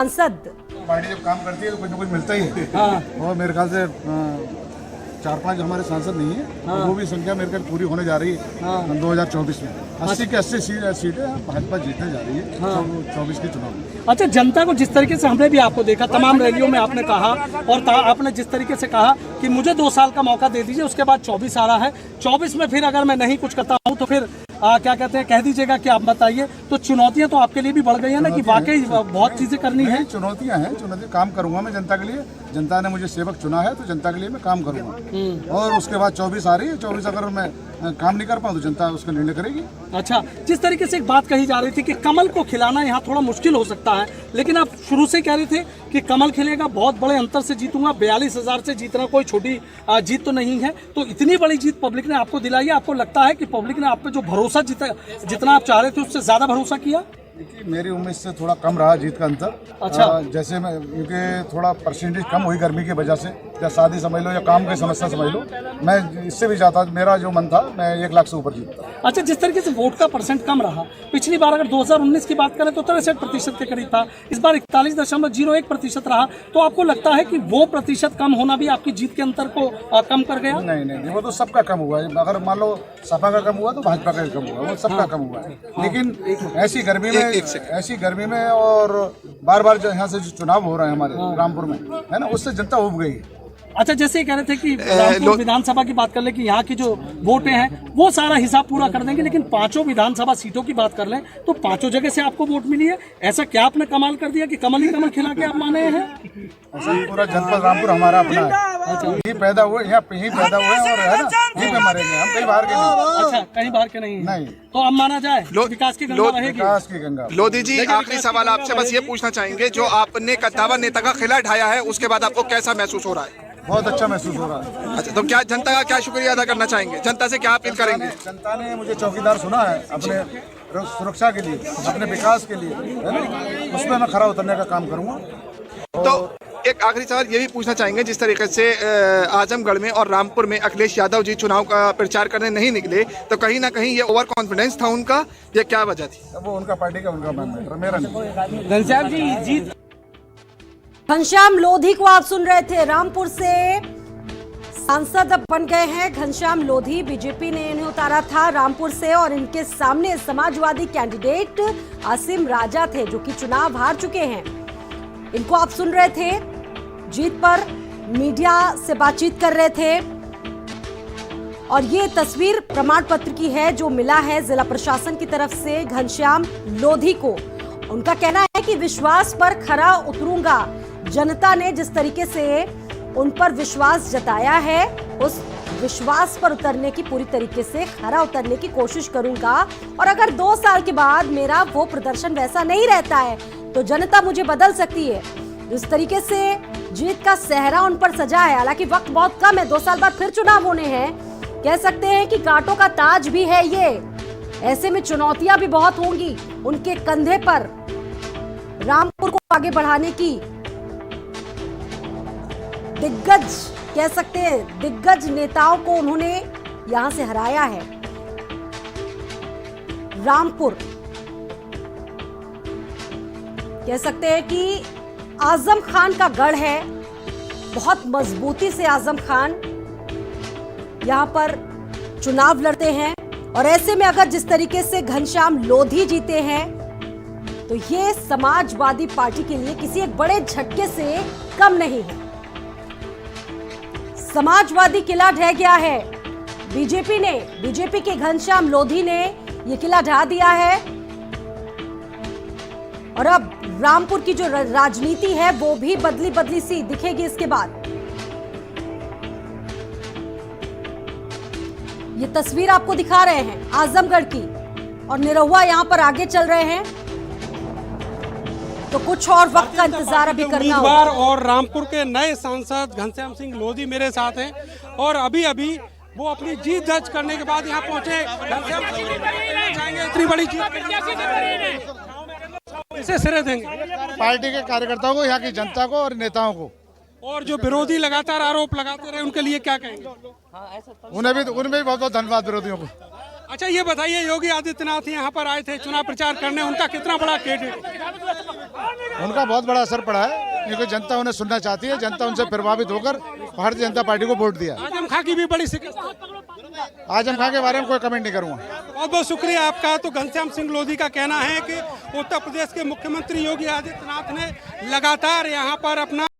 सांसद पार्टी जब काम करती है तो कुछ न कुछ मिलता ही है। हाँ। और मेरे ख्याल से 4-5 हमारे सांसद नहीं है। हाँ। वो भी संख्या मेरे ख्याल पूरी होने जा रही है। हाँ। 2024 में 80 के 80 सीटें भाजपा जीतने जा रही है। हाँ। 24 के चुनाव में। अच्छा, जनता को जिस तरीके से हमने भी आपको देखा तमाम रैलियों में आपने कहा और आपने जिस तरीके से कहा कि मुझे 2 साल का मौका दे दीजिए, उसके बाद 24 आ रहा है, 24 में फिर अगर मैं नहीं कुछ करता हूँ तो फिर क्या कहते हैं, कह दीजिएगा कि आप बताइए। तो चुनौतियां तो आपके लिए भी बढ़ गई है ना कि वाकई बहुत चीजें करनी है। चुनौतियां हैं, काम करूंगा मैं जनता के लिए। जनता ने मुझे सेवक चुना है तो जनता के लिए मैं काम करूंगा। और उसके बाद 24 आ रही है, 24 अगर मैं काम नहीं कर पाऊँ तो जनता उसका निर्णय करेगी। अच्छा, जिस तरीके से एक बात कही जा रही थी कि कमल को खिलाना यहाँ थोड़ा मुश्किल हो सकता है, लेकिन आप शुरू से कह रहे थे कि कमल खिलेगा, बहुत बड़े अंतर से जीतूंगा। 42,000 से जीतना कोई छोटी जीत तो नहीं है। तो इतनी बड़ी जीत पब्लिक ने आपको दिलाई है। आपको लगता है कि पब्लिक ने आप पे जो भरोसा जितना आप चाह रहे थे उससे ज्यादा भरोसा किया? देखिए, मेरी उम्मीद से थोड़ा कम रहा जीत का अंतर। अच्छा। जैसे मैं, क्योंकि थोड़ा परसेंटेज कम हुई गर्मी की वजह से, या शादी समझ लो या काम की समस्या समझ लो, मैं इससे भी चाहता, मेरा जो मन था मैं 1 लाख से ऊपर जीतता। अच्छा, जिस तरीके से वोट का परसेंट कम रहा, पिछली बार अगर 2019 की बात करें तो 63% के करीब था, इस बार 41.01% रहा। तो आपको लगता है कि वो प्रतिशत कम होना भी आपकी जीत के अंतर को कम कर गया? नहीं, वो तो सबका कम हुआ है। अगर मान लो सपा का कम हुआ तो भाजपा का कम हुआ, वो सबका कम हुआ है। लेकिन ऐसी गर्मी में और बार बार जो यहाँ से जो चुनाव हो रहे हैं हमारे रामपुर में, है ना, उससे जनता उब गई है। अच्छा, जैसे ये कह रहे थे कि रामपुर विधानसभा की बात कर ले कि यहाँ की जो वोटें हैं वो सारा हिसाब पूरा कर देंगे, लेकिन 5 विधानसभा सीटों की बात कर लें तो 5 जगह से आपको वोट मिली है। ऐसा क्या आपने कमाल कर दिया कि कमल ही कमल खिला के आप माने हैं? ऐसा पूरा जनपद रामपुर हमारा अपना है। अच्छा, यही पैदा हुए, यहाँ यही पैदा हुए और है ना, यहीं पे मरेंगे हम, कहीं बाहर के नहीं। अच्छा, कहीं बाहर के नहीं? नहीं। तो अब माना जाए विकास की गंगा रहेगी। विकास की गंगा। लोधी जी, आखिरी सवाल आपसे बस ये पूछना चाहेंगे, जो आपने कद्दावर नेता का खिला ढाया है उसके बाद आपको कैसा महसूस हो रहा है? बहुत अच्छा महसूस हो रहा है। अच्छा, तो क्या जनता का क्या शुक्रिया अदा करना चाहेंगे? जनता से क्या अपील करेंगे? जनता ने मुझे चौकीदार सुना है अपने सुरक्षा के लिए, अपने विकास के लिए, है ना, उसमें मैं खरा उतरने का काम करूंगा। तो एक आखिरी सवाल ये भी पूछना चाहेंगे, जिस तरीके से आजमगढ़ में और रामपुर में अखिलेश यादव जी चुनाव का प्रचार करने नहीं निकले, तो कहीं ना कहीं ये ओवर कॉन्फिडेंस था उनका, ये क्या वजह थी? वो उनका पार्टी का, उनका मैटर, मेरा नहीं। घनश्याम जी जीत। घनश्याम लोधी को आप सुन रहे थे। रामपुर से सांसद अब बन गए हैं घनश्याम लोधी। बीजेपी ने इन्हें उतारा था रामपुर से और इनके सामने समाजवादी कैंडिडेट आसिम राजा थे जो कि चुनाव हार चुके हैं। इनको आप सुन रहे थे, जीत पर मीडिया से बातचीत कर रहे थे। और ये तस्वीर प्रमाण पत्र की है जो मिला है जिला प्रशासन की तरफ से घनश्याम लोधी को। उनका कहना है कि विश्वास पर खरा उतरूंगा। जनता ने जिस तरीके से उन पर विश्वास जताया है, उस विश्वास पर उतरने की, पूरी तरीके से खरा उतरने की कोशिश करूंगा। और अगर 2 साल के बाद मेरा वो प्रदर्शन वैसा नहीं रहता है तो जनता मुझे बदल सकती है। इस तरीके से जीत का सेहरा उन पर सजा है। हालांकि वक्त बहुत कम है, 2 साल बाद फिर चुनाव होने हैं। कह सकते हैं कि कांटों का ताज भी है ये। ऐसे में चुनौतियां भी बहुत होंगी उनके कंधे पर। रामपुर को आगे बढ़ाने की दिग्गज, कह सकते हैं दिग्गज नेताओं को उन्होंने यहां से हराया है। रामपुर कह सकते हैं कि आजम खान का गढ़ है। बहुत मजबूती से आजम खान यहां पर चुनाव लड़ते हैं। और ऐसे में अगर जिस तरीके से घनश्याम लोधी जीते हैं तो ये समाजवादी पार्टी के लिए किसी एक बड़े झटके से कम नहीं है। समाजवादी किला ढह गया है। बीजेपी के घनश्याम लोधी ने यह किला ढा दिया है। और अब रामपुर की जो राजनीति है वो भी बदली सी दिखेगी इसके बाद। ये तस्वीर आपको दिखा रहे हैं आजमगढ़ की, और निरहुआ यहां पर आगे चल रहे हैं तो कुछ और वक्त का इंतजार अभी करना होगा। और रामपुर के नए सांसद घनश्याम सिंह लोधी मेरे साथ हैं और अभी वो अपनी जीत दर्ज करने के बाद यहाँ पहुंचे। घनश्याम जाएंगे, इतनी बड़ी जीत इसे सिरे देंगे पार्टी के कार्यकर्ताओं को, यहाँ की जनता को और नेताओं को। और जो विरोधी लगातार आरोप लगाते रहे उनके लिए क्या कहेंगे? उनमें भी बहुत बहुत धन्यवाद विरोधियों को। अच्छा, ये बताइए, योगी आदित्यनाथ यहाँ पर आए थे चुनाव प्रचार करने, उनका कितना बड़ा क्रेडिट? उनका बहुत बड़ा असर पड़ा है, क्योंकि जनता उन्हें सुनना चाहती है। जनता उनसे प्रभावित होकर भारतीय जनता पार्टी को वोट दिया। आजम खां की भी बड़ी शिकस्त। आजम खां के बारे में कोई कमेंट नहीं करूंगा। बहुत बहुत शुक्रिया आपका। तो घनश्याम सिंह लोधी का कहना है कि उत्तर प्रदेश के मुख्यमंत्री योगी आदित्यनाथ ने लगातार यहाँ पर अपना